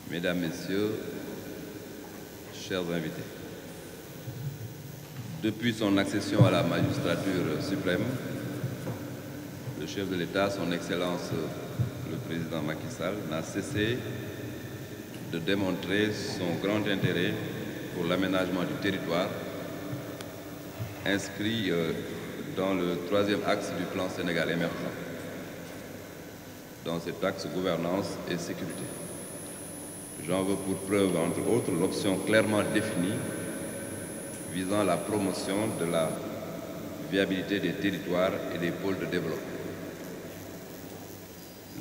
Mesdames, Messieurs, chers invités, depuis son accession à la magistrature suprême, le chef de l'État, son Excellence le Président Macky Sall, n'a cessé de démontrer son grand intérêt pour l'aménagement du territoire, inscrit dans le troisième axe du plan Sénégal émergent, dans cet axe gouvernance et sécurité. J'en veux pour preuve, entre autres, l'option clairement définie visant la promotion de la viabilité des territoires et des pôles de développement.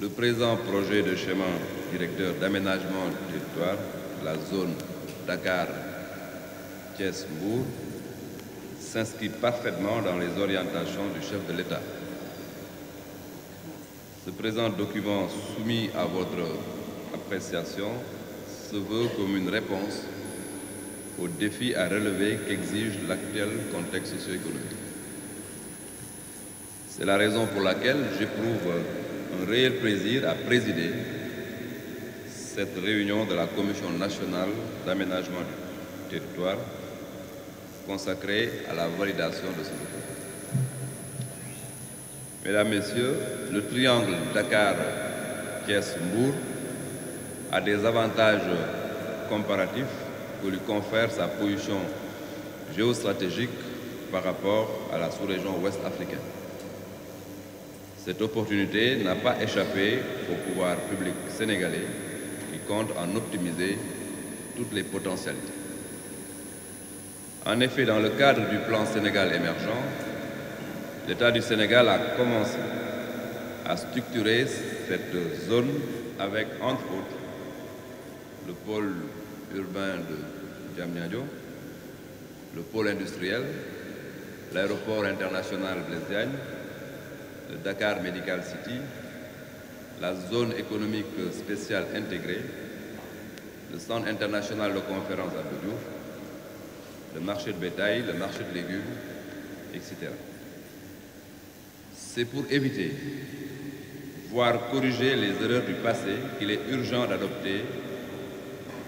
Le présent projet de schéma directeur d'aménagement du territoire, la zone Dakar-Thiès-Mbour, s'inscrit parfaitement dans les orientations du chef de l'État. Ce présent document soumis à votre appréciation se veut comme une réponse aux défis à relever qu'exige l'actuel contexte socio-économique. C'est la raison pour laquelle j'éprouve un réel plaisir à présider cette réunion de la Commission nationale d'aménagement du territoire consacrée à la validation de ce document. Mesdames, Messieurs, le triangle Dakar-Thiès-Mbour a des avantages comparatifs que lui confère sa position géostratégique par rapport à la sous-région ouest africaine. Cette opportunité n'a pas échappé au pouvoir public sénégalais qui compte en optimiser toutes les potentialités. En effet, dans le cadre du plan Sénégal émergent, l'État du Sénégal a commencé à structurer cette zone avec, entre autres, le pôle urbain de Diamniadio, le pôle industriel, l'aéroport international Blaise Diagne, le Dakar Medical City, la zone économique spéciale intégrée, le centre international de conférence à Diouf, le marché de bétail, le marché de légumes, etc. C'est pour éviter, voire corriger les erreurs du passé, qu'il est urgent d'adopter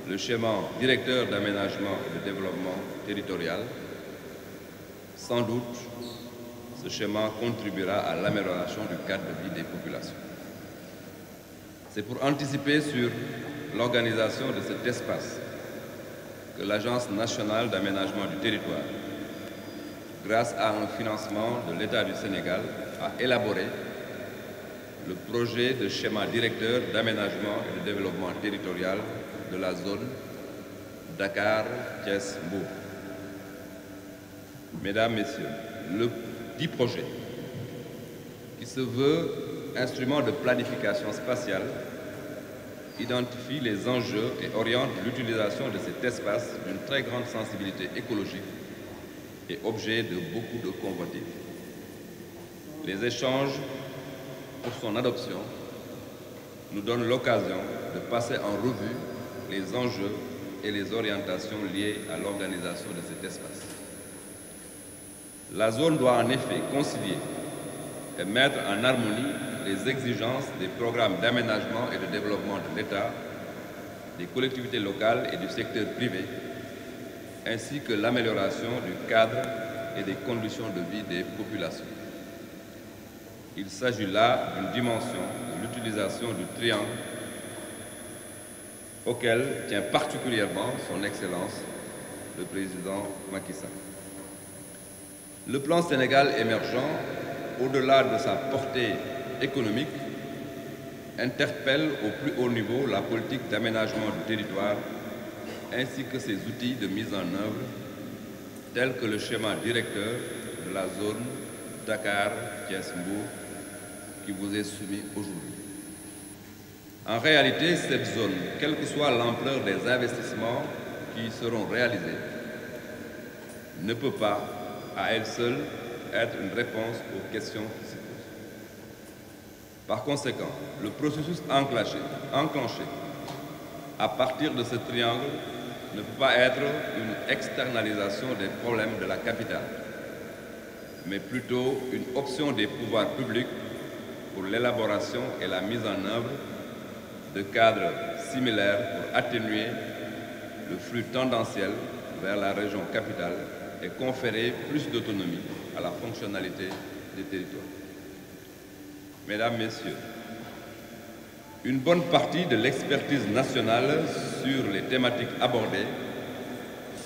le schéma directeur d'aménagement et de développement territorial. Sans doute, ce schéma contribuera à l'amélioration du cadre de vie des populations. C'est pour anticiper sur l'organisation de cet espace que l'Agence nationale d'aménagement du territoire, grâce à un financement de l'État du Sénégal, a élaboré le projet de schéma directeur d'aménagement et de développement territorial de la zone Dakar-Thiès-Mbour. Mesdames, Messieurs, le dit projet, qui se veut instrument de planification spatiale, identifie les enjeux et oriente l'utilisation de cet espace d'une très grande sensibilité écologique et objet de beaucoup de convoitises. Les échanges pour son adoption nous donnent l'occasion de passer en revue les enjeux et les orientations liées à l'organisation de cet espace. La zone doit en effet concilier et mettre en harmonie les exigences des programmes d'aménagement et de développement de l'État, des collectivités locales et du secteur privé, ainsi que l'amélioration du cadre et des conditions de vie des populations. Il s'agit là d'une dimension de l'utilisation du triangle auquel tient particulièrement son Excellence, le Président Macky Sall. Le plan Sénégal émergent, au-delà de sa portée économique, interpelle au plus haut niveau la politique d'aménagement du territoire ainsi que ses outils de mise en œuvre, tels que le schéma directeur de la zone Dakar-Thiès-Mbour qui vous est soumis aujourd'hui. En réalité, cette zone, quelle que soit l'ampleur des investissements qui y seront réalisés, ne peut pas, à elle seule, être une réponse aux questions qui se posent. Par conséquent, le processus enclenché à partir de ce triangle ne peut pas être une externalisation des problèmes de la capitale, mais plutôt une option des pouvoirs publics pour l'élaboration et la mise en œuvre de cadres similaires pour atténuer le flux tendanciel vers la région capitale et conférer plus d'autonomie à la fonctionnalité des territoires. Mesdames, Messieurs, une bonne partie de l'expertise nationale sur les thématiques abordées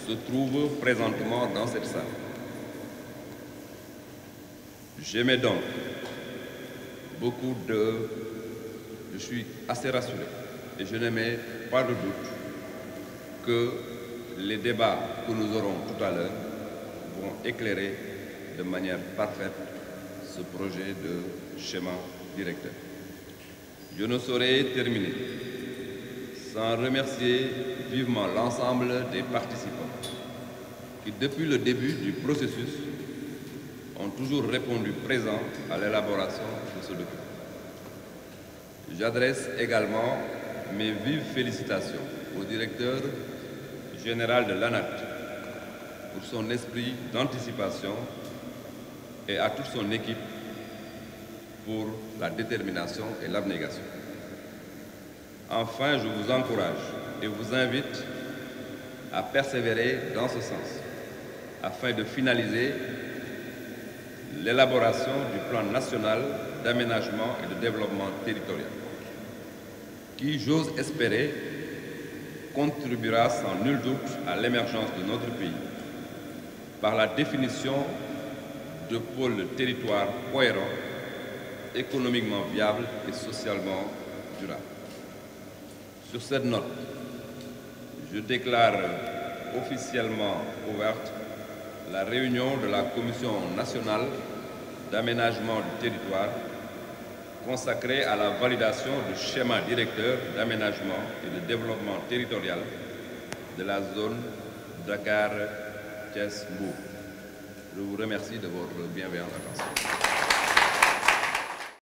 se trouve présentement dans cette salle. J'émets donc je suis assez rassuré et je n'émets pas de doute que les débats que nous aurons tout à l'heure vont éclairer de manière parfaite ce projet de schéma directeur. Je ne saurais terminer sans remercier vivement l'ensemble des participants qui, depuis le début du processus, ont toujours répondu présents à l'élaboration de ce document. J'adresse également mes vives félicitations au directeur général de l'ANAT pour son esprit d'anticipation et à toute son équipe pour la détermination et l'abnégation. Enfin, je vous encourage et vous invite à persévérer dans ce sens afin de finaliser l'élaboration du plan national d'aménagement et de développement territorial qui, j'ose espérer, contribuera sans nul doute à l'émergence de notre pays par la définition de pôles territoires cohérents, économiquement viables et socialement durables. Sur cette note, je déclare officiellement ouverte la réunion de la Commission nationale d'aménagement du territoire consacrée à la validation du schéma directeur d'aménagement et de développement territorial de la zone Dakar-Thiès-Mbour. Je vous remercie de votre bienveillante attention.